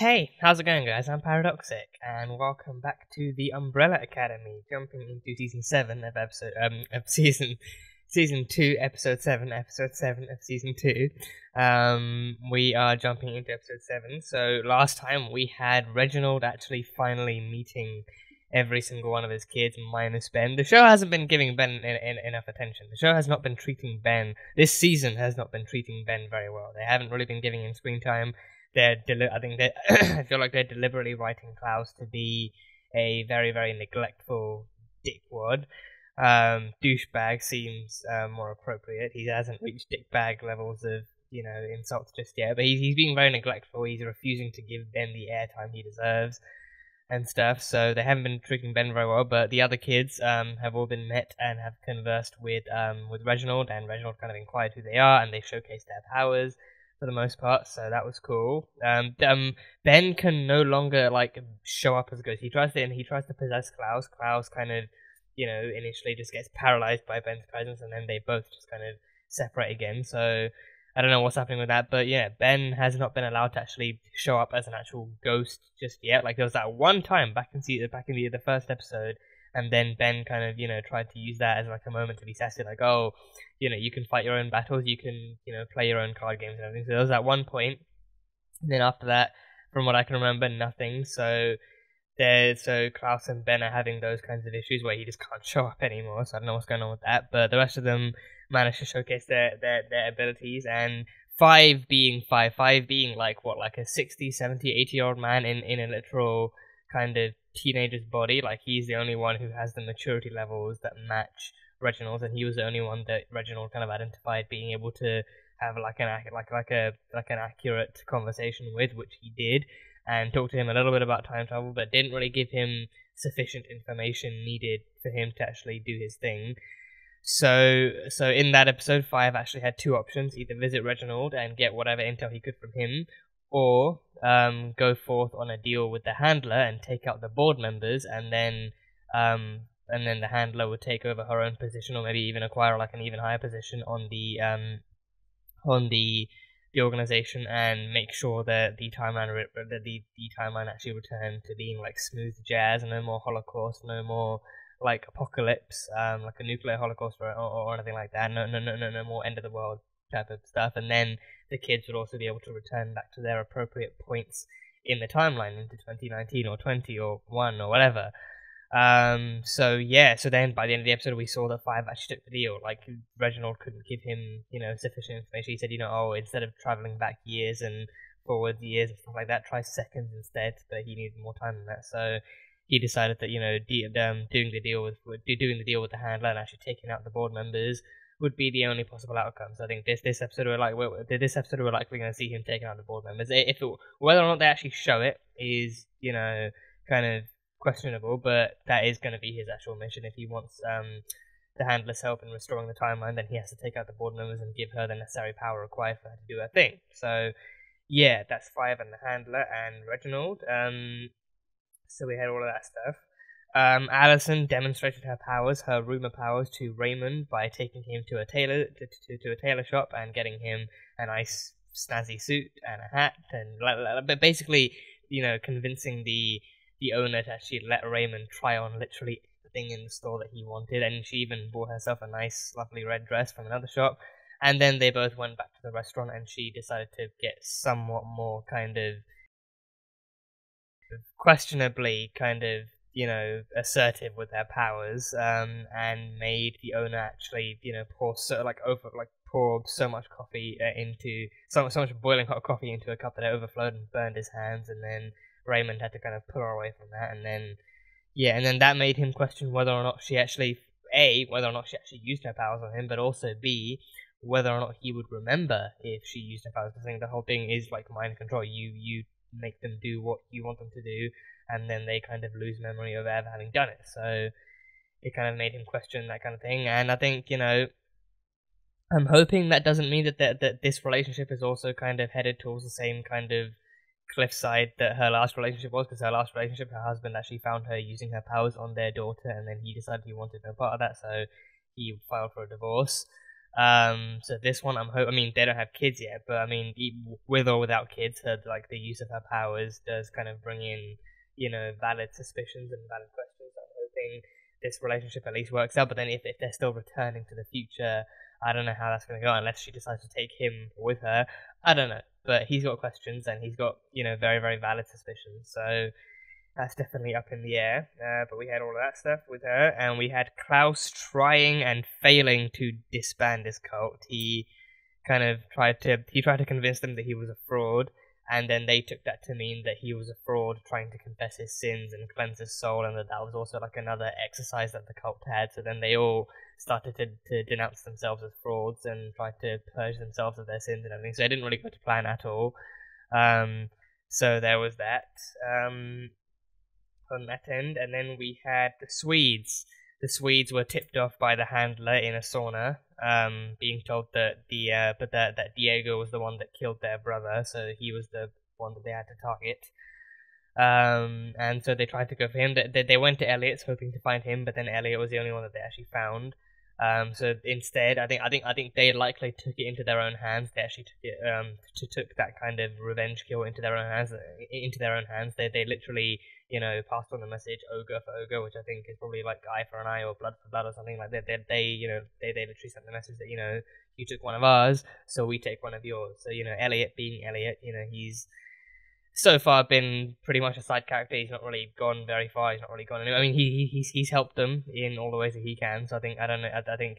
Hey, how's it going, guys? I'm Paradoxic, and welcome back to the Umbrella Academy. Jumping into season 7 of season 2, episode 7, episode 7 of season 2. We are jumping into episode 7. So last time we had Reginald actually finally meeting every single one of his kids, minus Ben. The show hasn't been giving Ben enough attention. The show has not been treating Ben. This season has not been treating Ben very well. They haven't really been giving him screen time. I think they I feel like they're deliberately writing Klaus to be a very, very neglectful dickwad. Douchebag seems more appropriate. He hasn't reached dickbag levels of, insults just yet, but he's being very neglectful. He's refusing to give Ben the airtime he deserves and stuff, so they haven't been treating Ben very well, but the other kids have all been met and have conversed with Reginald, and Reginald kind of inquired who they are, and they showcased their powers for the most part, so that was cool. Ben can no longer show up as a ghost. He tries to possess Klaus. Klaus kind of, initially just gets paralyzed by Ben's presence, and then they both just kind of separate again. So I don't know what's happening with that, but yeah, Ben has not been allowed to actually show up as an actual ghost just yet. Like there was that one time back in the first episode. And then Ben kind of, tried to use that as like a moment to be sassy, like, oh, you can fight your own battles, you can, play your own card games and everything. So there was that one point, and then after that, from what I can remember, nothing. So Klaus and Ben are having those kinds of issues where he just can't show up anymore. So I don't know what's going on with that. But the rest of them managed to showcase their abilities, and Five being like a 60, 70, 80-year-old man in a literal kind of teenager's body. Like he's the only one who has the maturity levels that match Reginald's, and he was the only one that Reginald kind of identified being able to have an accurate conversation with, which he did, and talked to him a little bit about time travel, but didn't really give him sufficient information needed for him to actually do his thing. So in that episode, Five actually had two options: either visit Reginald and get whatever intel he could from him, or go forth on a deal with the handler and take out the board members, and then the handler would take over her own position, or maybe even acquire like an even higher position on the organization, and make sure that the timeline actually returned to being like smooth jazz, no more Holocaust, no more like apocalypse, like a nuclear holocaust or anything like that. No more end of the world type of stuff. And then the kids would also be able to return back to their appropriate points in the timeline into 2019 or 20 or 1 or whatever. So then by the end of the episode we saw that Five actually took the deal. Like Reginald couldn't give him, sufficient information. He said, instead of traveling back years and forward years and stuff like that, try seconds instead, but he needed more time than that. So he decided that, doing the deal with the handler and actually taking out the board members would be the only possible outcome. So I think this episode we're likely going to see him taking out the board members. Whether or not they actually show it is, kind of questionable, but that is going to be his actual mission. If he wants the handler's help in restoring the timeline, then he has to take out the board members and give her the necessary power required for her to do her thing. So yeah, that's Five and the handler and Reginald. So we had all of that stuff. Allison demonstrated her rumor powers, to Raymond by taking him to a tailor shop and getting him a nice snazzy suit and a hat, and basically, convincing the owner to actually let Raymond try on literally everything in the store that he wanted, and she even bought herself a nice, lovely red dress from another shop. And then they both went back to the restaurant, and she decided to get somewhat more kind of questionably kind of assertive with their powers, and made the owner actually pour so much coffee into so much boiling hot coffee into a cup that it overflowed and burned his hands, and then Raymond had to kind of pull her away from that, and then that made him question whether or not she actually used her powers on him, but also B, whether or not he would remember if she used her powers. I think the whole thing is like mind control. You make them do what you want them to do, and then they kind of lose memory of ever having done it. So it kind of made him question that kind of thing. And I think, I'm hoping that doesn't mean that this relationship is also kind of headed towards the same kind of cliffside that her last relationship was, because her last relationship, her husband actually found her using her powers on their daughter, and then he decided he wanted no part of that, so he filed for a divorce. So this one, I mean, they don't have kids yet, but I mean, with or without kids, like the use of her powers does kind of bring in, valid suspicions and valid questions. I'm hoping this relationship at least works out. But then if they're still returning to the future, I don't know how that's going to go unless she decides to take him with her. I don't know, but he's got questions and he's got very, very valid suspicions. So that's definitely up in the air. But we had all of that stuff with her, and we had Klaus trying and failing to disband his cult. He kind of tried to convince them that he was a fraud, and then they took that to mean that he was a fraud trying to confess his sins and cleanse his soul, and that was also like another exercise that the cult had. So then they all started to denounce themselves as frauds and tried to purge themselves of their sins and everything. So it didn't really go to plan at all. So there was that. On that end, and then we had the Swedes. The Swedes were tipped off by the handler in a sauna, being told that that Diego was the one that killed their brother, so he was the one that they had to target. And so they tried to go for him. They went to Elliot's hoping to find him, but then Elliot was the only one that they actually found. So instead, I think they likely took it into their own hands. They actually took that kind of revenge kill into their own hands. They literally passed on the message ogre for ogre, which I think is probably like eye for an eye or blood for blood or something like that. They literally sent the message that you took one of ours, so we take one of yours. So Elliot being Elliot, he's so far been pretty much a side character. He's not really gone very far. He's not really gone anywhere. I mean, he's helped them in all the ways that he can. So I think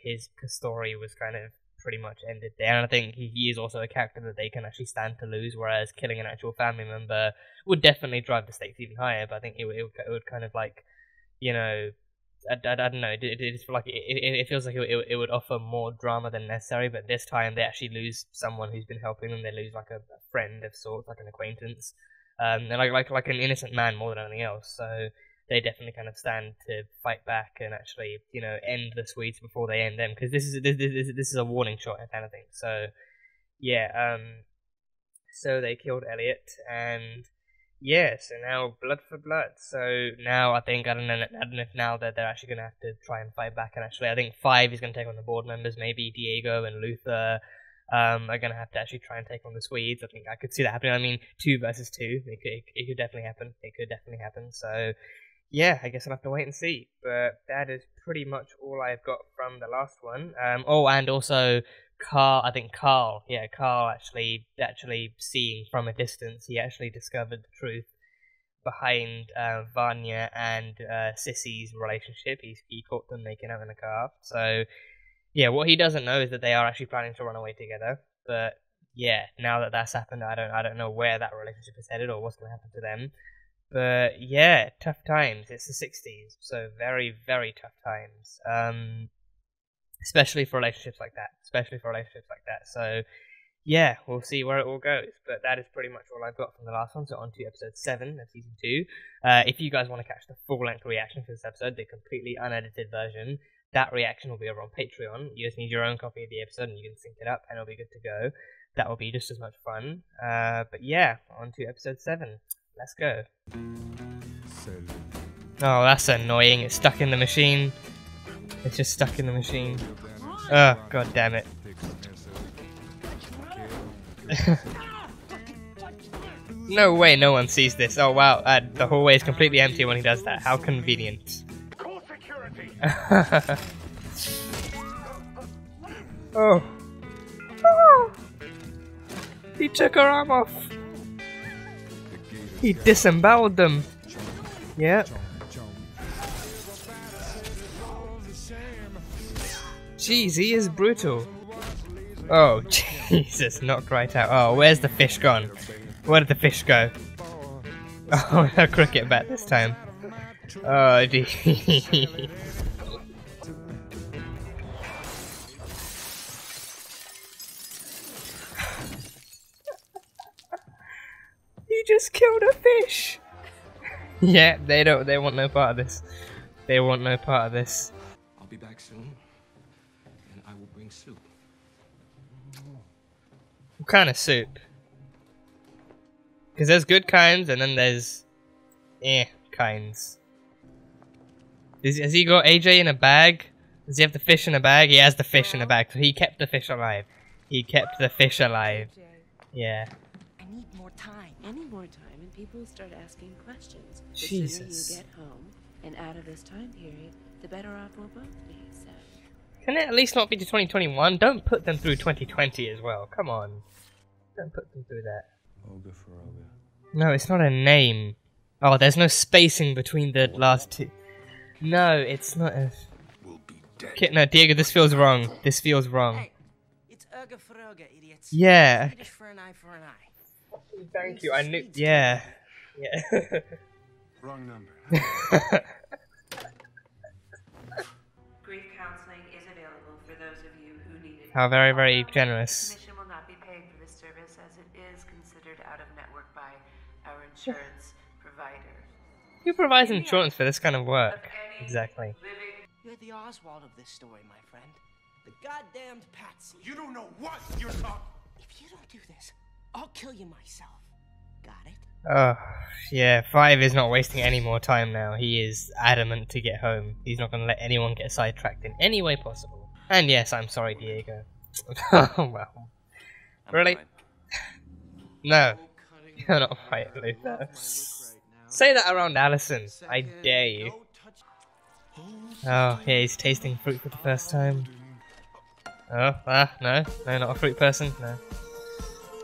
his story was kind of pretty much ended there. And I think he is also a character that they can actually stand to lose. Whereas killing an actual family member would definitely drive the stakes even higher. But I think it would kind of like, I don't know. It feels like it would offer more drama than necessary. But this time they actually lose someone who's been helping them. They lose like a friend of sorts, like an acquaintance, and like an innocent man more than anything else. So they definitely kind of stand to fight back and actually end the Swedes before they end them, because this is a warning shot kind of thing. So yeah, so they killed Elliot and. Yeah, so now blood for blood. So now I don't know if now that they're actually going to have to try and fight back. And actually, I think 5 is going to take on the board members. Maybe Diego and Luther are going to have to actually try and take on the Swedes. I think I could see that happening. I mean, 2 versus 2. It could definitely happen. It could definitely happen. So yeah, I guess I'll have to wait and see. But that is pretty much all I've got from the last one. Oh, and also Carl actually seeing from a distance, he actually discovered the truth behind Vanya and Sissy's relationship. He caught them making out in a car. So yeah, what he doesn't know is that they are actually planning to run away together. But yeah, now that that's happened, I don't know where that relationship is headed or what's going to happen to them. But yeah, tough times. It's the 60s, so very, very tough times. Especially for relationships like that. So yeah, we'll see where it all goes. But that is pretty much all I've got from the last one. So on to episode 7 of season 2. If you guys want to catch the full-length reaction to this episode, the completely unedited version, that reaction will be over on Patreon. You just need your own copy of the episode and you can sync it up and it'll be good to go. That will be just as much fun. But yeah, on to episode 7. Let's go. Oh, that's annoying. It's stuck in the machine. It's just stuck in the machine. Oh, god damn it. No way no one sees this. Oh wow, the hallway is completely empty when he does that. How convenient. Oh. Oh. He took her arm off. He disemboweled them. Yep. Jeez, he is brutal. Oh, Jesus, knocked right out. Oh, where's the fish gone? Where did the fish go? Oh, a cricket bat this time. Oh, gee. He just killed a fish. Yeah, they want no part of this. They want no part of this. I'll be back soon. I will bring soup. What kind of soup? Because there's good kinds and then there's kinds. Has he got AJ in a bag? Does he have the fish in a bag? He has the fish in a bag, so he kept the fish alive. He kept the fish alive. Yeah. I need more time. Any more time, and people will start asking questions. The Jesus. sooner you get home and out of this time period, the better off we'll both be. So. Can it at least not be to 2021? Don't put them through 2020 as well. Come on. Don't put them through that. Olga for Olga. No, it's not a name. Oh, there's no spacing between the last two. No, it's not a... We'll be dead. Okay, no, Diego, this feels wrong. This feels wrong. Hey, it's Urga for Urga, idiots. Yeah. Swedish for an eye for an eye. Thank you, I knew... Yeah. Yeah. Wrong number. Grief counseling is available for those of you who need it. How very, very generous. Commission will not be paid for this service as it is considered out of network by our insurance provider. Who provides insurance for this kind of work? Exactly. You're the Oswald of this story, my friend. The goddamned patsy. You don't know what you're talking. If you don't do this, I'll kill you myself. Got it? Oh, yeah, 5 is not wasting any more time now. He is adamant to get home. He's not going to let anyone get sidetracked in any way possible. And yes, I'm sorry, Diego. Oh, well. Really? No. You're not right, Luther. Say that around Allison. I dare you. Oh, yeah, he's tasting fruit for the first time. Oh, no. No, not a fruit person. No.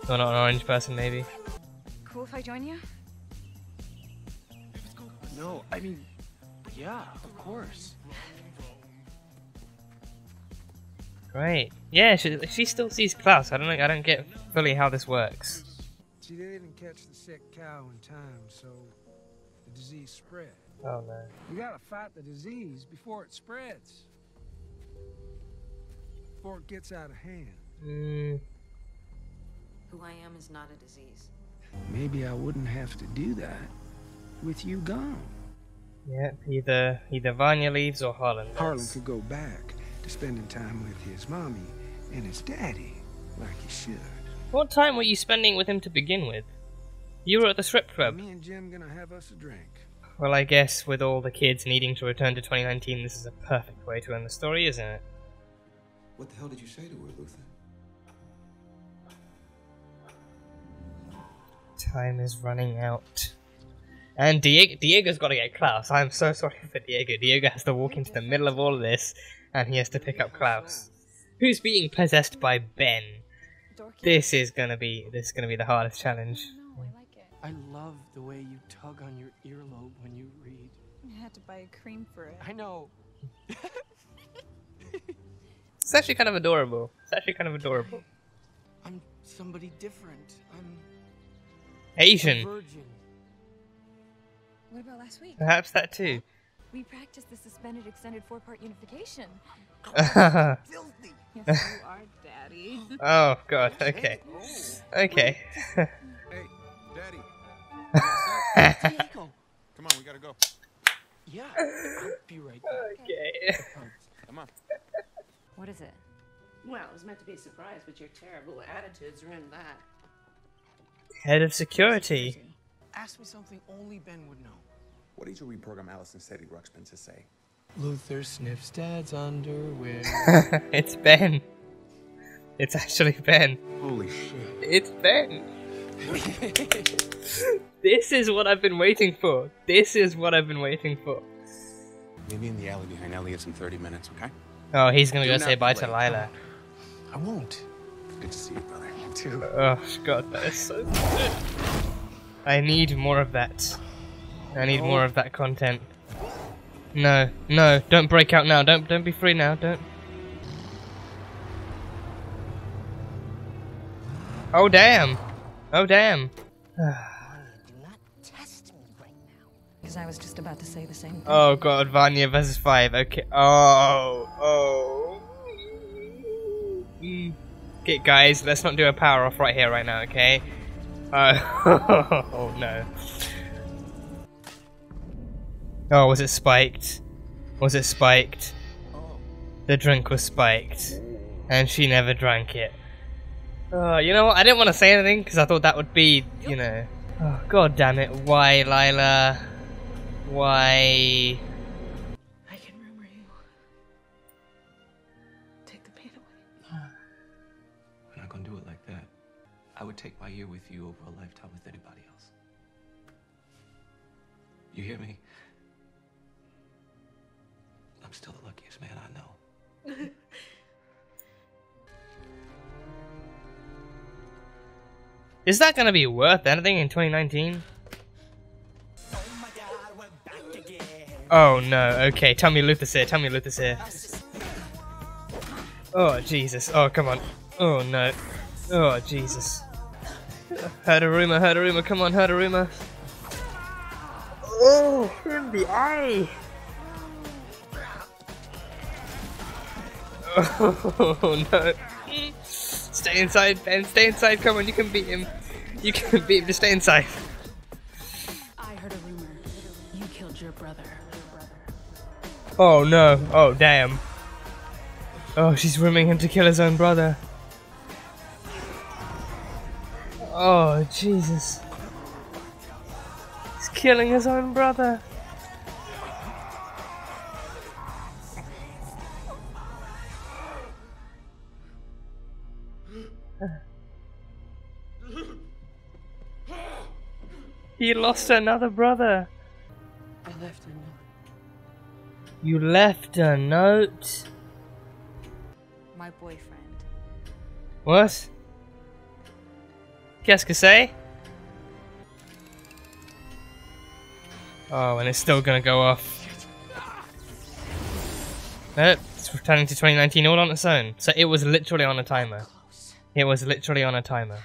Or not an orange person, maybe. Cool if I join you? No, I mean, yeah, of course. Great. Yeah, she still sees Klaus. I don't get fully how this works. See, they didn't catch the sick cow in time, so the disease spread. Oh no. You gotta fight the disease before it spreads. Before it gets out of hand. Who I am is not a disease. Maybe I wouldn't have to do that with you gone. Yep, either Vanya leaves or Harlan does. Harlan could go back to spending time with his mommy and his daddy like he should. What time were you spending with him to begin with? You were at the strip club. Me and Jim gonna have us a drink. Well, I guess with all the kids needing to return to 2019, this is a perfect way to end the story, isn't it? What the hell did you say to her, Luther? Time is running out. And Diego's got to get Klaus. I'm so sorry for Diego. Diego has to walk into the middle of all of this, and he has to pick up Klaus, who's being possessed by Ben. This is gonna be the hardest challenge. No, I like it. I love the way you tug on your earlobe when you read. I had to buy a cream for it. I know. It's actually kind of adorable. I'm somebody different. I'm Asian. a virgin. What about last week? Perhaps that too. We practiced the suspended extended 4-part unification. Filthy. Yes, you are, Daddy. Oh god, okay. Okay. Hey, Daddy. Diego. Come on, we gotta go. Yeah, I'll be right back. Okay. Come on. What is it? Well, it was meant to be a surprise, but your terrible attitudes ruined that. Head of security. Ask me something only Ben would know. What did you reprogram Allison Sadie Ruxpin to say? Luther sniffs Dad's underwear. It's Ben. It's actually Ben. Holy shit. It's Ben. This is what I've been waiting for. Meet me in the alley behind Elliot's in 30 minutes, okay? Oh, he's gonna Do go not say bye to play. Lila. I won't. Good to see you, brother. You too. Oh god, that is so good. I need more of that. I need more of that content. No, no, don't break out now. Don't be free now. Don't. Oh damn. Oh damn. Do not test me right now. Because I was just about to say the same thing. Oh god, Vanya versus 5. Okay. Oh. Okay, guys, let's not do a power off right here, right now, okay? Oh no. Oh, was it spiked? Was it spiked? The drink was spiked. And she never drank it. You know what? I didn't want to say anything because I thought that would be, you know. Oh, god damn it. Why, Lila? Why? I can remember you. I would take my year with you over a lifetime with anybody else. You hear me? I'm still the luckiest man I know. Is that gonna be worth anything in 2019? Oh no, okay, tell me Luther's here, tell me Luther's here. Oh Jesus, oh come on. Oh no. Oh Jesus. Heard a rumor, come on, heard a rumor. Oh, in the eye! Oh no. Stay inside, Ben, stay inside, come on, you can beat him. You can beat him, just stay inside. I heard a rumor. You killed your brother. Oh no, oh damn. Oh, she's ruming him to kill his own brother. Oh, Jesus. He's killing his own brother. He lost another brother. I left a note. You left a note? My boyfriend. What? Qu'est-ce que c'est? Oh, and it's still gonna go off. Nope, it's returning to 2019 all on its own. So it was literally on a timer. It was literally on a timer.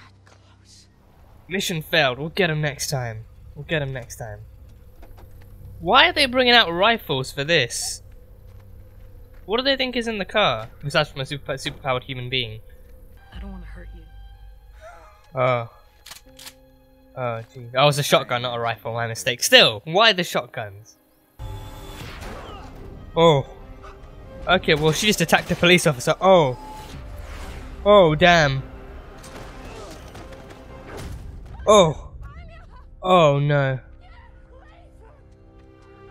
Mission failed. We'll get him next time. We'll get him next time. Why are they bringing out rifles for this? What do they think is in the car? Besides from a superpowered human being. I don't want to hurt you. Oh. Oh, gee. Oh, it was a shotgun, not a rifle. My mistake. Still, why the shotguns? Oh. Okay, well, she just attacked a police officer. Oh. Oh, damn. Oh. Oh, no.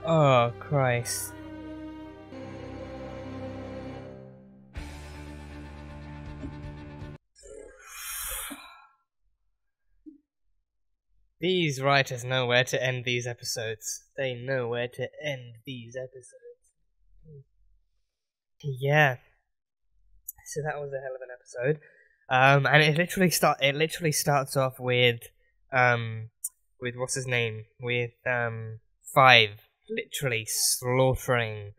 Oh, Christ. These writers know where to end these episodes. They know where to end these episodes. Yeah. So that was a hell of an episode. And it literally starts off with what's his name? With Five literally slaughtering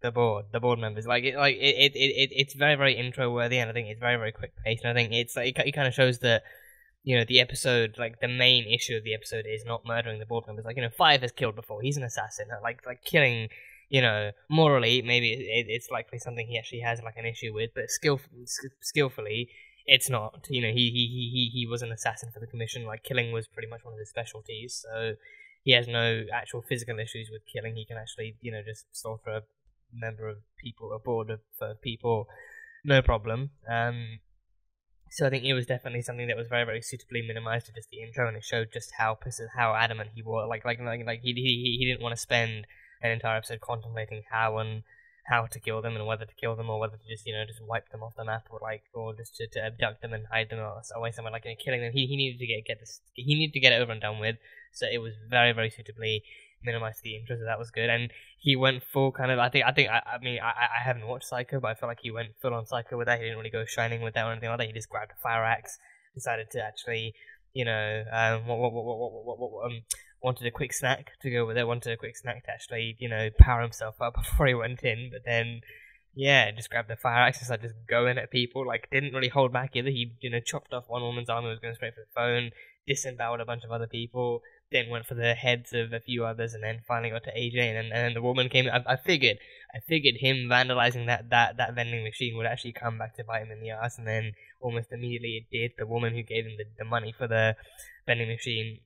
the board members. It's very, very intro worthy, and I think it's very, very quick paced, and I think it's like it kind of shows that, you know, the episode, like the main issue of the episode is not murdering the board members. Like, you know, Five has killed before. He's an assassin. Like killing, you know, morally, maybe it's likely something he actually has like an issue with, but skillfully, it's not. You know, he was an assassin for the commission. Like, killing was pretty much one of his specialties. So he has no actual physical issues with killing. He can actually, you know, just slaughter a member of people, a board of people, no problem. So I think it was definitely something that was very, very suitably minimized to just the intro, and it showed just how adamant he was. Like he didn't want to spend an entire episode contemplating how to kill them and whether to kill them or whether to just, you know, just wipe them off the map or just to abduct them and hide them away somewhere. Like, you know, killing them. He needed to get it over and done with. So it was very, very suitably minimized the intro, so that was good. And he went full kind of, I haven't watched Psycho, but I feel like he went full on Psycho with that. He didn't really go Shining with that or anything like that. He just grabbed a fire axe, decided to actually, you know, wanted a quick snack to go with it, wanted a quick snack to actually, you know, power himself up before he went in, but then, yeah, just grabbed the fire axe and started just going at people. Like, didn't really hold back either. He, you know, chopped off one woman's arm and was going straight for the phone, disemboweled a bunch of other people, then went for the heads of a few others, and then finally got to AJ, and then the woman came. I figured him vandalizing that vending machine would actually come back to bite him in the ass, and then almost immediately it did. The woman who gave him the money for the vending machine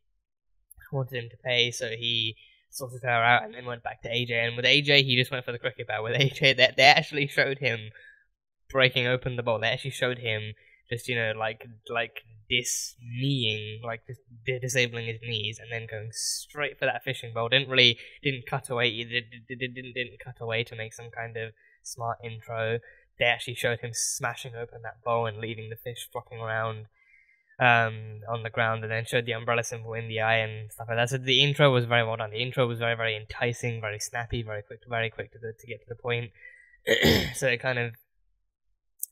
wanted him to pay, so he sorted her out and then went back to AJ. And with AJ, he just went for the cricket bat. With AJ, they actually showed him breaking open the bowl. They actually showed him just, you know, like dis-kneeing, like just disabling his knees, and then going straight for that fishing bowl. Didn't cut away. Didn't cut away to make some kind of smart intro. they actually showed him smashing open that bowl and leaving the fish flopping around on the ground, and then showed the umbrella symbol in the eye and stuff like that. So the intro was very well done. The intro was very, very enticing, very snappy, very quick to get to the point. So it kind of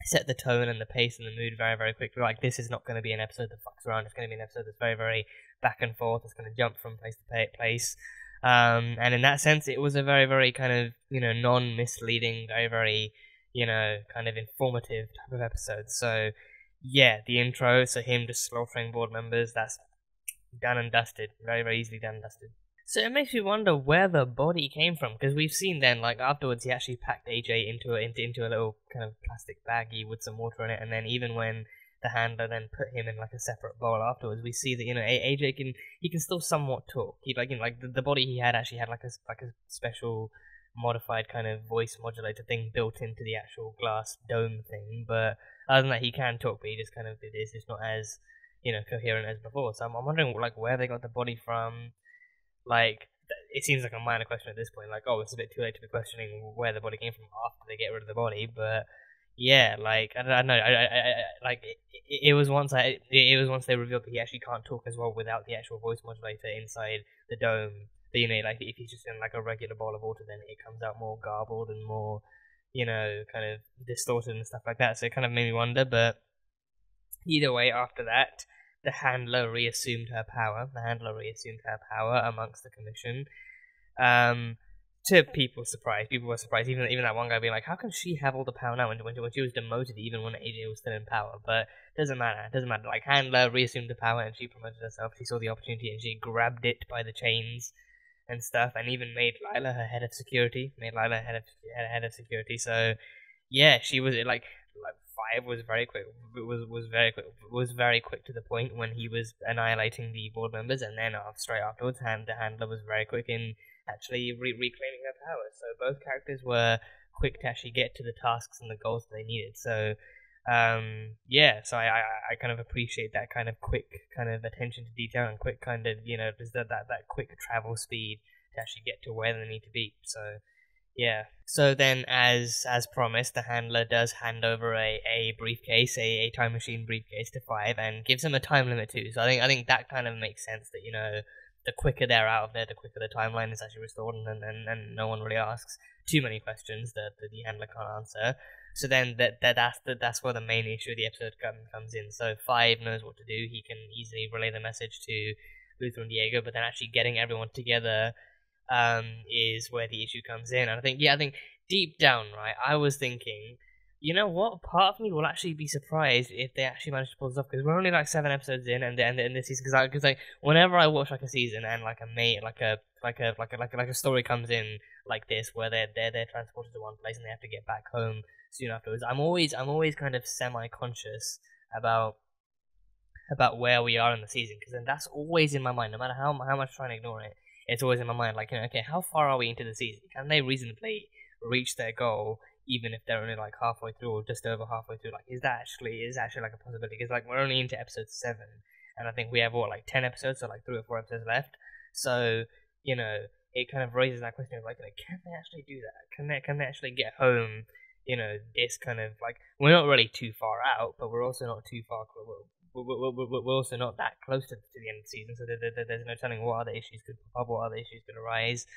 set the tone and the pace and the mood very, very quickly. Like, this is not going to be an episode that fucks around. It's going to be an episode that's very, very back and forth. It's going to jump from place to place. And in that sense, it was a very, very kind of, non-misleading, very, very, kind of informative type of episode. So, yeah, the intro, so him just slaughtering board members, that's done and dusted. Very, very easily done and dusted. So it makes me wonder where the body came from, because we've seen then, like, afterwards he actually packed AJ into a little kind of plastic baggie with some water in it, and then even when the handler then put him in like a separate bowl afterwards, we see that AJ can still somewhat talk. He the body he had actually had like a special modified kind of voice modulator thing built into the actual glass dome thing, but other than that he can talk, but he just kind of is just not as coherent as before. So I'm wondering like where they got the body from. Like, it seems like a minor question at this point. Like, oh, it's a bit too late to be questioning where the body came from after they get rid of the body. But yeah, like I don't know. It was once they revealed that he actually can't talk as well without the actual voice modulator inside the dome. But, like if he's just in like a regular bowl of water, then it comes out more garbled and more, kind of distorted and stuff like that. So it kind of made me wonder. But either way, after that, the handler reassumed her power. Amongst the commission. To people's surprise, people were surprised. Even that one guy being like, "How can she have all the power now?" When she was demoted, even when AJ was still in power. But doesn't matter. Like, handler reassumed the power, and she promoted herself. She saw the opportunity, and she grabbed it by the chains and stuff, and even made Lila her head of security. Head of security. So yeah, she was like. Five was very quick. Was very quick to the point when he was annihilating the board members, and then straight afterwards, the handler was very quick in actually reclaiming her power. So both characters were quick to actually get to the tasks and the goals that they needed. So yeah, so I kind of appreciate that kind of quick kind of attention to detail and quick kind of just that quick travel speed to actually get to where they need to be. So. Yeah. So then, as promised, the handler does hand over a briefcase, a time machine briefcase to Five, and gives him a time limit too. So I think that kind of makes sense that the quicker they're out of there, the quicker the timeline is actually restored, and no one really asks too many questions that the handler can't answer. So then that's where the main issue of the episode comes in. So Five knows what to do. He can easily relay the message to Luther and Diego, but then actually getting everyone together is where the issue comes in. And I think deep down, right, I was thinking, you know what, part of me will actually be surprised if they actually manage to pull this off, because we're only like 7 episodes in, and this season, because like whenever I watch like a season and like a story comes in like this where they're transported to one place and they have to get back home soon afterwards, I'm always kind of semi-conscious about where we are in the season, because then that's always in my mind, no matter how much I try and ignore it. It's always in my mind, like, okay, how far are we into the season? Can they reasonably reach their goal, even if they're only like halfway through or just over halfway through? Like, is actually like a possibility? Because like we're only into episode 7, and I think we have 10 episodes, so like 3 or 4 episodes left. So it kind of raises that question of like, can they actually do that? Can they actually get home? This kind of like, we're not really too far out, but we're also not too far. We're also not that close to the end of the season, so there's no telling what other issues could pop up, what other issues could arise,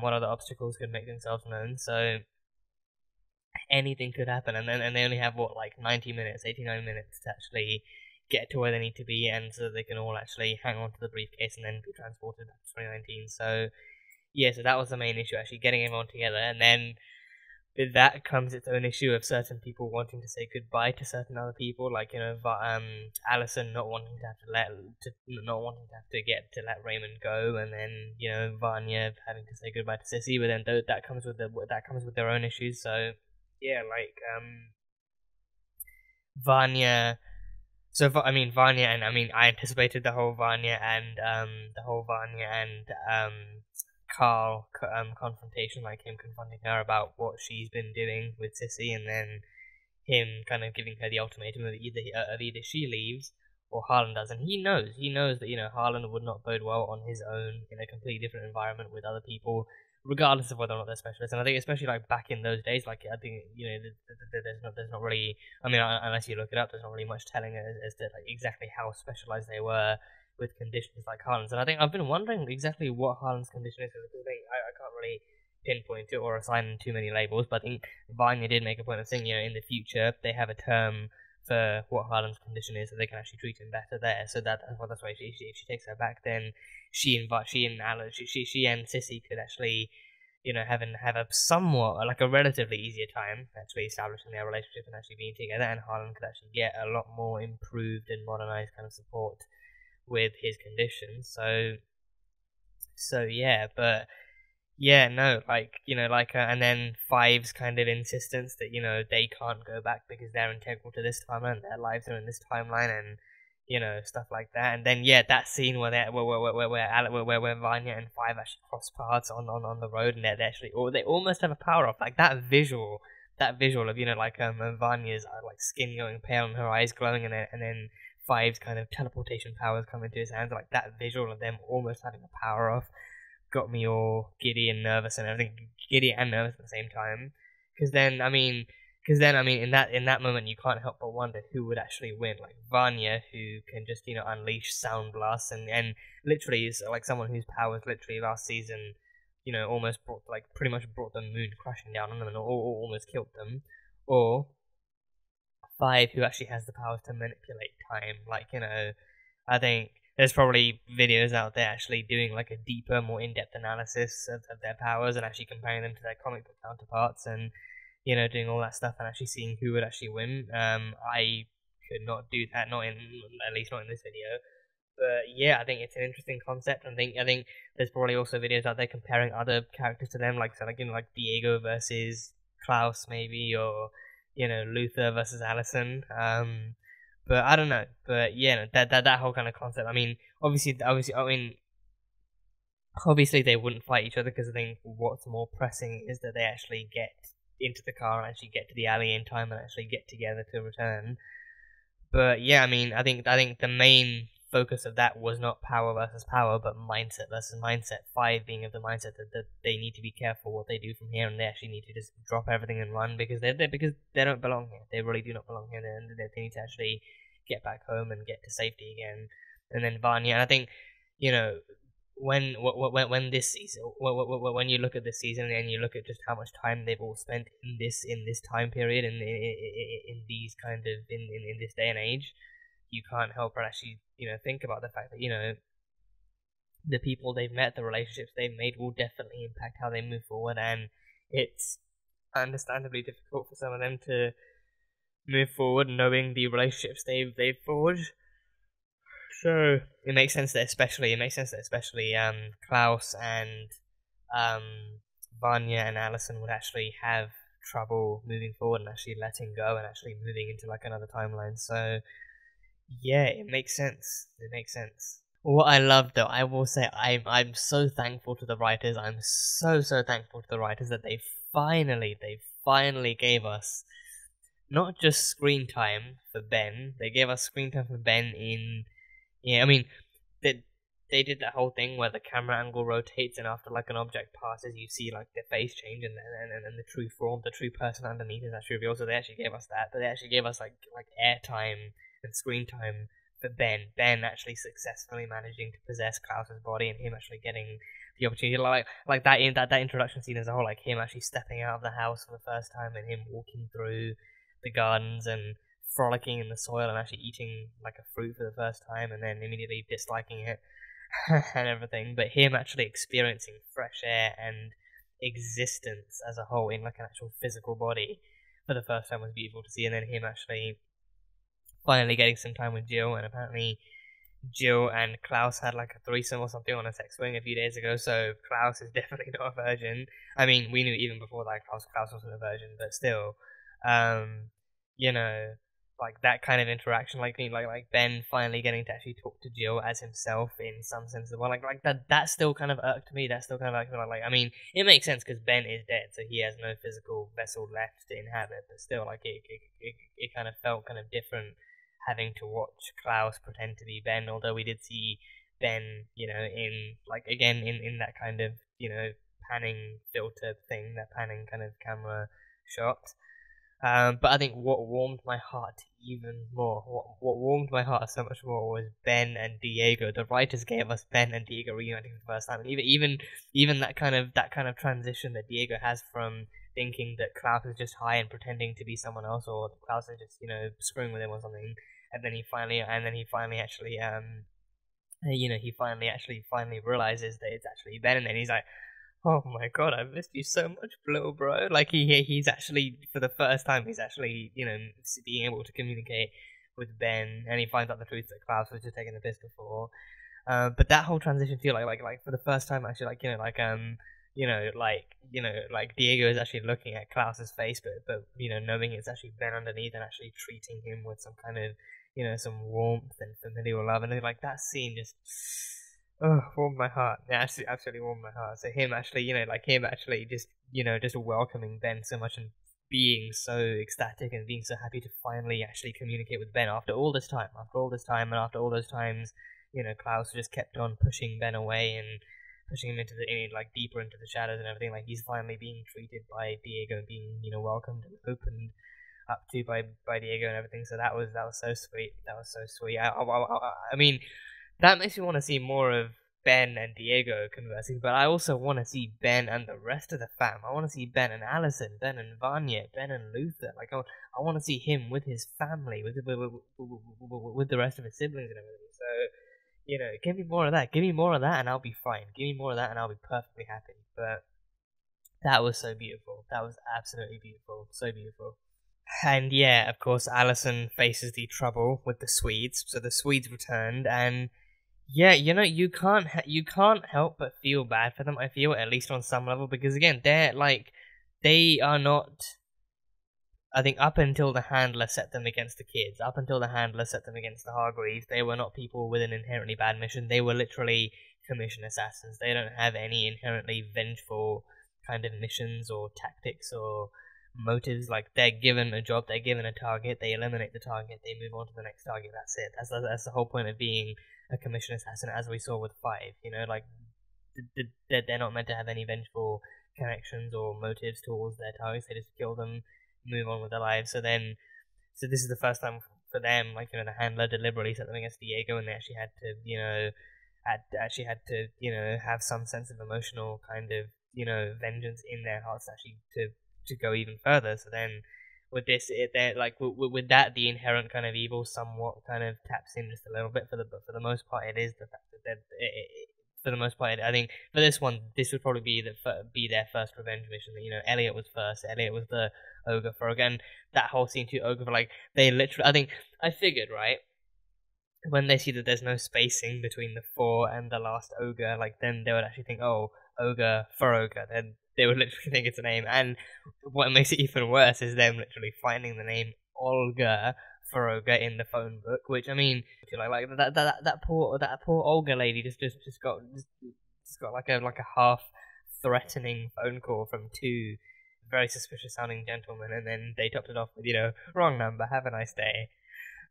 what other obstacles could make themselves known. So anything could happen, and they only have 89 minutes to actually get to where they need to be, and so they can all actually hang on to the briefcase and then be transported back to 2019. So yeah, so that was the main issue, actually getting everyone together, and then with that comes its own issue of certain people wanting to say goodbye to certain other people, like Allison not wanting to have to let Raymond go, and then Vanya having to say goodbye to Sissy. But then that comes with their own issues. So yeah, like Vanya. So Vanya, and I anticipated the whole Vanya and Carl confrontation, like him confronting her about what she's been doing with Sissy, and then him kind of giving her the ultimatum of either she leaves or Harlan does, and he knows that, you know, Harlan would not bode well on his own in a completely different environment with other people, regardless of whether or not they're specialists. And I think especially like back in those days, like I think, you know, there's not really, I mean, unless you look it up, there's not really much telling as to like exactly how specialized they were with conditions like Harlan's. And I think I've been wondering exactly what Harlan's condition is, because I can't really pinpoint it or assign too many labels, but I think Vanya did make a point of saying, you know, in the future they have a term for what Harlan's condition is, so they can actually treat him better there. So that's why if she takes her back, then she and Sissy could actually, you know, have a somewhat, like a relatively easier time actually establishing their relationship and actually being together, and Harlan could actually get a lot more improved and modernized kind of support with his condition. So yeah, but yeah, no, like, you know, like, and then Five's kind of insistence that, you know, they can't go back because they're integral to this timeline, their lives are in this timeline, and, you know, stuff like that. And then, yeah, that scene where Vanya and Five actually cross paths on the road, and they actually, or they almost have a power off, like that visual of, you know, like, Vanya's, like, skin going pale and her eyes glowing, and then Five's kind of teleportation powers come into his hands, like that visual of them almost having a power off got me all giddy and nervous and everything, giddy and nervous at the same time. Because then, I mean, in that moment, you can't help but wonder who would actually win. Like Vanya, who can just, you know, unleash sound blasts and literally is like someone whose powers literally last season, you know, almost pretty much brought the moon crashing down on them and almost killed them. Or Five, who actually has the powers to manipulate time. Like, you know, I think there's probably videos out there actually doing like a deeper, more in-depth analysis of their powers and actually comparing them to their comic book counterparts and, you know, doing all that stuff and actually seeing who would actually win. I could not do that, at least not in this video. But yeah, I think it's an interesting concept. I think there's probably also videos out there comparing other characters to them, like you know, like Diego versus Klaus maybe, or, you know, Luther versus Allison. But I don't know. But yeah, that whole kind of concept. I mean, obviously, they wouldn't fight each other, because I think what's more pressing is that they actually get into the car and actually get to the alley in time and actually get together to return. But yeah, I mean, I think the main focus of that was not power versus power, but mindset versus mindset. Five being of the mindset that they need to be careful what they do from here, and they actually need to just drop everything and run, because they don't belong here. They really do not belong here, and they need to actually get back home and get to safety again. And then Vanya, and I think, you know, when this season, when you look at this season and you look at just how much time they've all spent in this time period and in these kind of in this day and age, you can't help but actually, you know, think about the fact that, you know, the people they've met, the relationships they've made will definitely impact how they move forward, and it's understandably difficult for some of them to move forward knowing the relationships they've forged. So it makes sense that especially Klaus and Vanya and Allison would actually have trouble moving forward and actually letting go and actually moving into like another timeline. So yeah, it makes sense. What I love, though, I will say, I'm so thankful to the writers. I'm so thankful to the writers that they finally gave us not just screen time for Ben. They gave us screen time for Ben in, yeah, I mean, they did that whole thing where the camera angle rotates, and after like an object passes, you see like their face change, and the true form, the true person underneath is actually revealed. So they actually gave us that, but they actually gave us like airtime and screen time for Ben. Ben actually successfully managing to possess Klaus's body, and him actually getting the opportunity, like that in that introduction scene as a whole, like him actually stepping out of the house for the first time, and him walking through the gardens and frolicking in the soil and actually eating like a fruit for the first time, and then immediately disliking it and everything. But him actually experiencing fresh air and existence as a whole in like an actual physical body for the first time was beautiful to see. And then him actually finally getting some time with Jill, and apparently Jill and Klaus had like a threesome or something on a sex swing a few days ago, so Klaus is definitely not a virgin. I mean, we knew even before that Klaus wasn't a virgin, but still, you know, like that kind of interaction, like Ben finally getting to actually talk to Jill as himself in some sense of, well, like that still kind of irked me. That still kind of like, I mean, it makes sense because Ben is dead, so he has no physical vessel left to inhabit, but still, like it kind of felt kind of different having to watch Klaus pretend to be Ben, although we did see Ben, in, like, again, in that kind of, panning filter thing, that panning kind of camera shot. But I think what warmed my heart even more, what warmed my heart so much more, was Ben and Diego. The writers gave us Ben and Diego reuniting for the first time, and even that kind of transition that Diego has from thinking that Klaus is just high and pretending to be someone else, or that Klaus is just screwing with him or something, and then he finally actually finally realizes that it's actually Ben, and then he's like, "Oh my god, I've missed you so much, little bro." Like, he's actually, for the first time, he's actually, being able to communicate with Ben, and he finds out the truth that Klaus was just taking the piss before. But that whole transition feel like for the first time, actually, like Diego is actually looking at Klaus's face, but knowing it's actually Ben underneath, and actually treating him with some kind of, some warmth and familial love, and like that scene just, warmed my heart. It actually absolutely warmed my heart. So him actually, just welcoming Ben so much, and being so ecstatic and being so happy to finally actually communicate with Ben after all this time, and after all those times, Klaus just kept on pushing Ben away and pushing him deeper into the shadows and everything. Like, he's finally being treated by Diego, being welcomed and opened up to by Diego and everything. So that was so sweet. That was so sweet. I mean, that makes me want to see more of Ben and Diego conversing, but I also want to see Ben and the rest of the fam. I want to see Ben and Allison, Ben and Vanya, Ben and Luther. Like, I want to see him with his family, with the rest of his siblings and everything. So, give me more of that. Give me more of that, and I'll be fine. Give me more of that, and I'll be perfectly happy. But that was so beautiful. That was absolutely beautiful. So beautiful. And yeah, of course, Allison faces the trouble with the Swedes. So the Swedes returned, and yeah, you can't help but feel bad for them. I feel, at least on some level, because again, they are not. I think up until the handler set them against the kids, up until the handler set them against the Hargreaves, they were not people with an inherently bad mission. They were literally commission assassins. They don't have any inherently vengeful kind of missions or tactics or motives. Like, they're given a job, they're given a target, they eliminate the target, they move on to the next target. That's it. That's the whole point of being a commission assassin, as we saw with 5. Like, they're not meant to have any vengeful connections or motives towards their targets. They just kill them, move on with their lives. So this is the first time for them, like, the handler deliberately set them against Diego, and they actually had to have some sense of emotional kind of vengeance in their hearts, actually to go even further. So then with this, with that, the inherent kind of evil somewhat kind of taps in just a little bit. But for the most part, it is the fact that for the most part, I think for this one, this would probably be their first revenge mission. Elliot was first. Elliot was the ogre for again. That whole scene to ogre for, like, they literally. I figured, right, when they see that there's no spacing between the 4 and the last ogre, like, then they would actually think, oh, ogre for ogre. Then they would literally think it's a name. And what makes it even worse is them literally finding the name Olga Feroga in the phone book, which, I mean, like that poor Olga lady just got like a half threatening phone call from 2 very suspicious sounding gentlemen, and then they topped it off with, wrong number, have a nice day.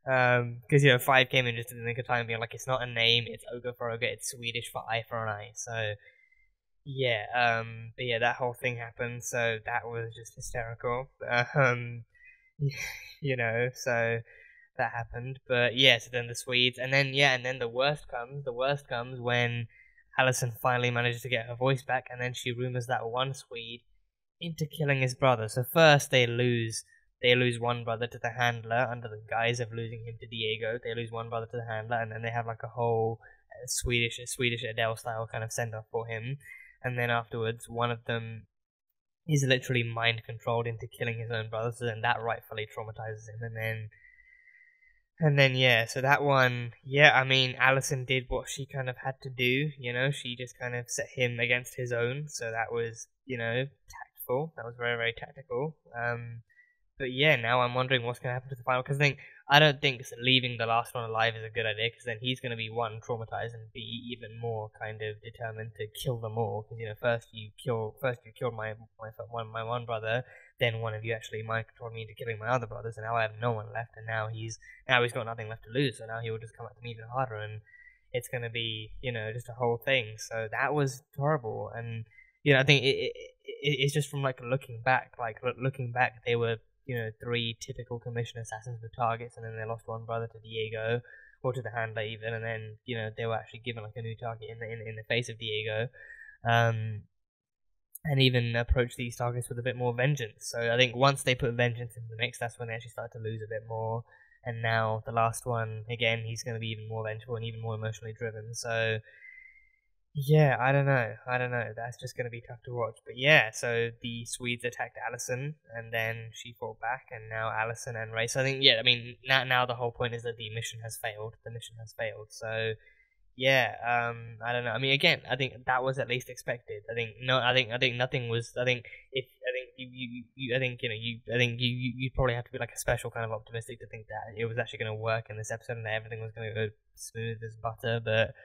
Because 5 came in just in the nick of time, being like, it's not a name, it's Olga Feroga, it's Swedish for eye for an eye. So yeah, but yeah, that whole thing happened, so that was just hysterical. So that happened. But yeah, so then the Swedes, and then the worst comes when Allison finally manages to get her voice back, and then she rumors that one Swede into killing his brother. So first they lose one brother to the handler under the guise of losing him to Diego. They lose one brother to the handler, and then they have like a whole Swedish Adele style kind of send off for him. And then afterwards, one of them is literally mind controlled into killing his own brother, so then that rightfully traumatizes him. And then yeah, so that one, yeah, I mean, Allison did what she kind of had to do, she just kind of set him against his own, so that was, tactful, that was very, very tactical. yeah, now I'm wondering what's gonna happen to the final, because I don't think leaving the last one alive is a good idea, because then he's gonna be one traumatized and be even more kind of determined to kill them all. Because first you killed my one brother, then one of you actually mind controlled me into killing my other brothers, and now I have no one left, and now he's got nothing left to lose, so now he will just come at them even harder, and it's gonna be just a whole thing. So that was horrible, and I think it's just from looking back, they were three typical commission assassins with targets, and then they lost one brother to Diego, or to the handler even, and then they were actually given a new target in the face of Diego, and even approached these targets with a bit more vengeance. So I think once they put vengeance into the mix, that's when they actually started to lose a bit more. And now the last one, again, he's going to be even more vengeful and even more emotionally driven. So yeah, I don't know. That's just going to be tough to watch. But yeah, so the Swedes attacked Allison, and then she fought back, and now Allison and Ray. So I think, now the whole point is that the mission has failed. So yeah, I don't know. I mean, again, I think that was at least expected. I think nothing was. I think you'd probably have to be a special kind of optimistic to think that it was actually going to work in this episode and that everything was going to go smooth as butter. But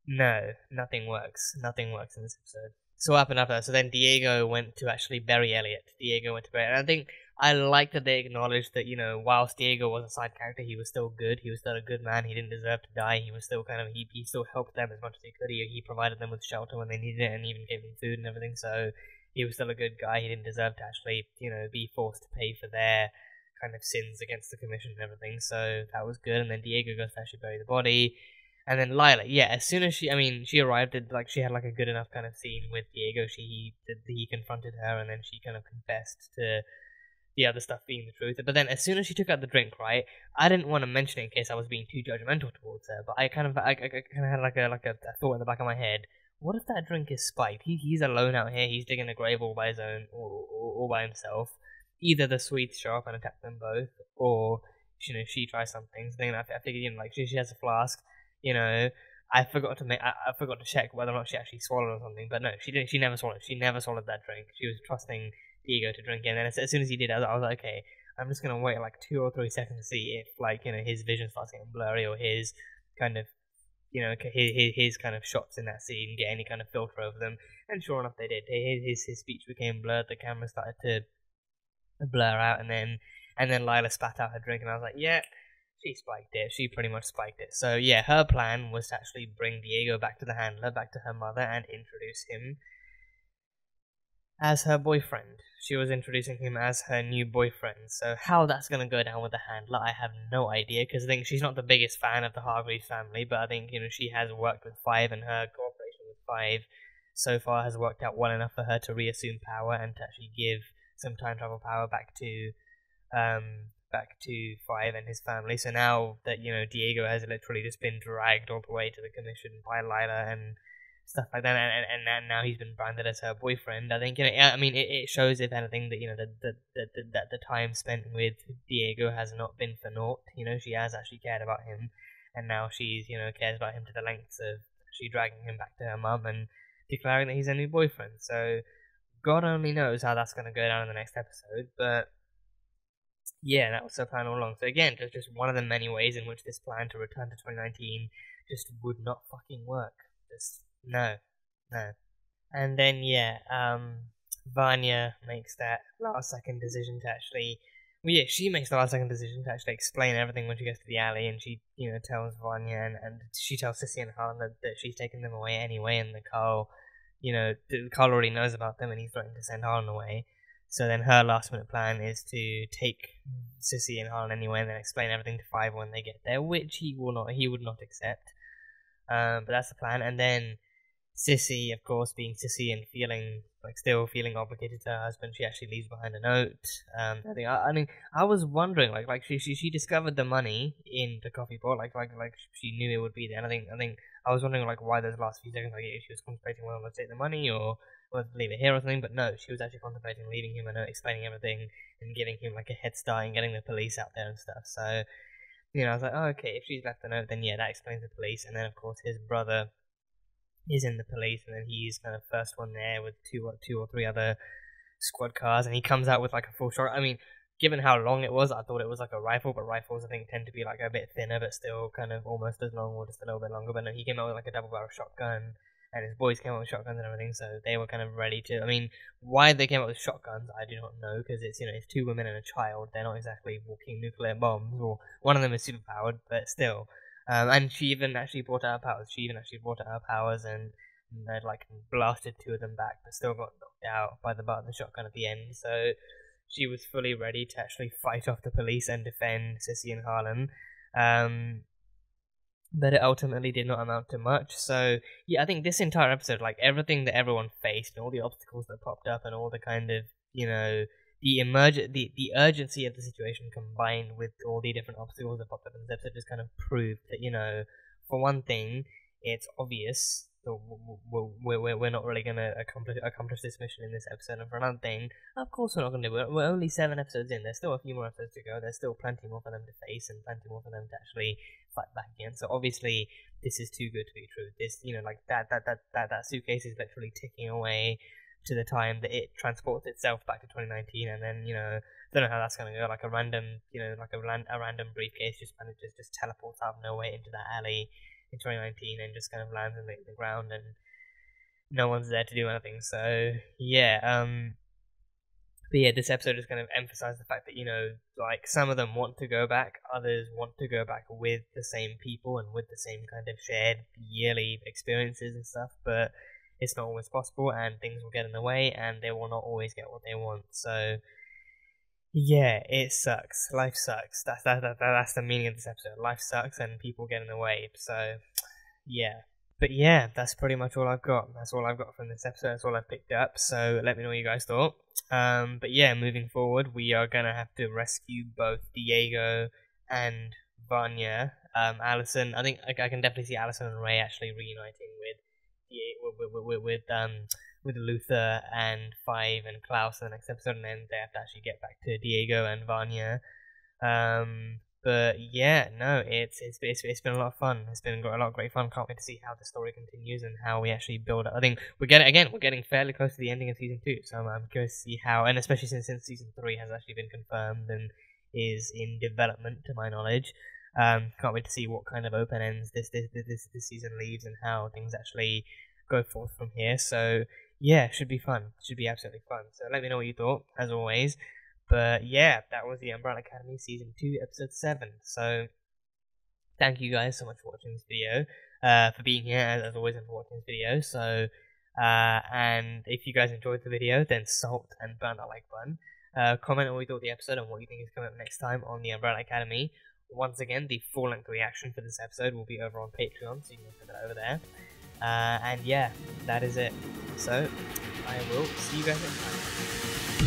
no, nothing works. Nothing works in this episode. So what happened after that? So then Diego went to actually bury Elliot. And I think I like that they acknowledged that, whilst Diego was a side character, he was still good. He was still a good man. He didn't deserve to die. He was still he still helped them as much as he could. He provided them with shelter when they needed it, and even gave them food and everything. So he was still a good guy. He didn't deserve to actually, be forced to pay for their kind of sins against the commission and everything. So that was good. And then Diego goes to actually bury the body. And then Lila, as soon as she arrived at, she had a good enough kind of scene with Diego. He confronted her, and then she kind of confessed to the other stuff being the truth. But then as soon as she took out the drink, right, I didn't want to mention it in case I was being too judgmental towards her, but I kind of had a thought in the back of my head. What if that drink is spiked? He's alone out here. He's digging a grave all by his own, or by himself. Either the Swedes show up and attack them both, or she tries something. So then I figured, she has a flask. I forgot to check whether or not she actually swallowed or something, but no, she didn't. She never swallowed. She never swallowed that drink. She was trusting Diego to drink it, and then as soon as he did, I was like, okay, I'm just gonna wait 2 or 3 seconds to see if his vision starts getting blurry, or his kind of his kind of shots in that scene get any kind of filter over them. And sure enough, they did. His speech became blurred. The camera started to blur out, and then Lila spat out her drink, and I was like, yeah. She spiked it. She pretty much spiked it. So yeah, her plan was to actually bring Diego back to the handler, back to her mother, and introduce him as her boyfriend. She was introducing him as her new boyfriend. So how that's going to go down with the handler, I have no idea, because I think she's not the biggest fan of the Hargreaves family, but I think, she has worked with Five, and her cooperation with Five so far has worked out well enough for her to reassume power and to actually give some time travel power back to Five and his family. So now that Diego has literally just been dragged all the way to the commission by Lila and stuff like that, and now he's been branded as her boyfriend. I think it shows, if anything, that that the time spent with Diego has not been for naught. She has actually cared about him, and now she's cares about him to the lengths of actually dragging him back to her mum and declaring that he's her new boyfriend. So God only knows how that's going to go down in the next episode, but yeah, that was her plan all along. So again, just one of the many ways in which this plan to return to 2019 just would not fucking work. Just no. And then Vanya makes that last second decision to actually. She makes the last second decision to actually explain everything when she gets to the alley, and she tells Vanya and she tells Sissy and Harlan that she's taking them away anyway, and that Carl already knows about them, and he's threatened to send Harlan away. So then her last minute plan is to take Sissy and Harlan anyway, and then explain everything to Five when they get there, which he would not accept. But that's the plan. And then Sissy, of course, being Sissy and still feeling obligated to her husband, she actually leaves behind a note. I was wondering, she discovered the money in the coffee pot, she knew it would be there. And I think I was wondering why those last few seconds, if she was contemplating whether to take the money or whether to leave it here or something. But no, she was actually contemplating leaving him a note, explaining everything, and giving him a head start and getting the police out there and stuff. So I was like, oh, okay, if she's left the note, then that explains the police. And then of course his brother is in the police, and then he's kind of first one there with two or three other squad cars, and he comes out with a full shot. given how long it was, I thought it was like a rifle, but rifles I think tend to be like a bit thinner, but still kind of almost as long or just a little bit longer. But no, he came out with like a double barrel shotgun, and his boys came out with shotguns and everything, so they were kind of ready to. I mean, why they came out with shotguns, I do not know, because it's it's 2 women and a child. They're not exactly walking nuclear bombs, or one of them is superpowered, but still. And she even actually brought out her powers. She even actually brought out her powers and they'd like blasted 2 of them back, but still got knocked out by the butt of the shotgun at the end. So she was fully ready to actually fight off the police and defend Sissy and Harlan. But it ultimately did not amount to much. So yeah, I think this entire episode, like everything that everyone faced and all the obstacles that popped up and all the kind of the urgency of the situation combined with all the different obstacles that popped up in this episode just kind of proved that for one thing, it's obvious that we're not really going to accomplish this mission in this episode, and for another thing, of course we're not going to do it. We're only 7 episodes in. There's still a few more episodes to go. There's still plenty more for them to face and plenty more for them to actually fight back against. So obviously this is too good to be true. This that suitcase is literally ticking away to the time that it transports itself back to 2019, and then don't know how that's gonna go. Like a random a random briefcase just kind of just teleports out of nowhere into that alley in 2019 and just kind of lands in the ground, and no one's there to do anything. So yeah, but yeah, this episode is kind of emphasized the fact that like some of them want to go back, others want to go back with the same people and with the same kind of shared yearly experiences and stuff, but it's not always possible, and things will get in the way, and they will not always get what they want. So yeah, it sucks. Life sucks. That's the meaning of this episode. Life sucks, and people get in the way. So yeah, but yeah, that's pretty much all I've got. That's all I've got from this episode. That's all I've picked up. So let me know what you guys thought. But yeah, moving forward, we are gonna have to rescue both Diego and Vanya. Allison, I think I can definitely see Allison and Ray actually reuniting with Luther and Five and Klaus in the next episode, and then they have to actually get back to Diego and Vanya. But yeah, no, it's been a lot of fun. It's been a lot of great fun. Can't wait to see how the story continues and how we actually build it. I think we're getting fairly close to the ending of season 2, so I'm curious to see how, and especially since season 3 has actually been confirmed and is in development to my knowledge. Can't wait to see what kind of open ends this season leaves and how things actually go forth from here. So yeah, should be fun. Should be absolutely fun. So let me know what you thought, as always. But yeah, that was the Umbrella Academy Season 2, Episode 7. So thank you guys so much for watching this video, for being here, as always, and for watching this video. So, and if you guys enjoyed the video, then salt and burn that like button. Comment on what you thought of the episode and what you think is coming up next time on the Umbrella Academy. Once again, the full-length reaction for this episode will be over on Patreon, so you can put that over there. And yeah, that is it. So, I will see you guys next time.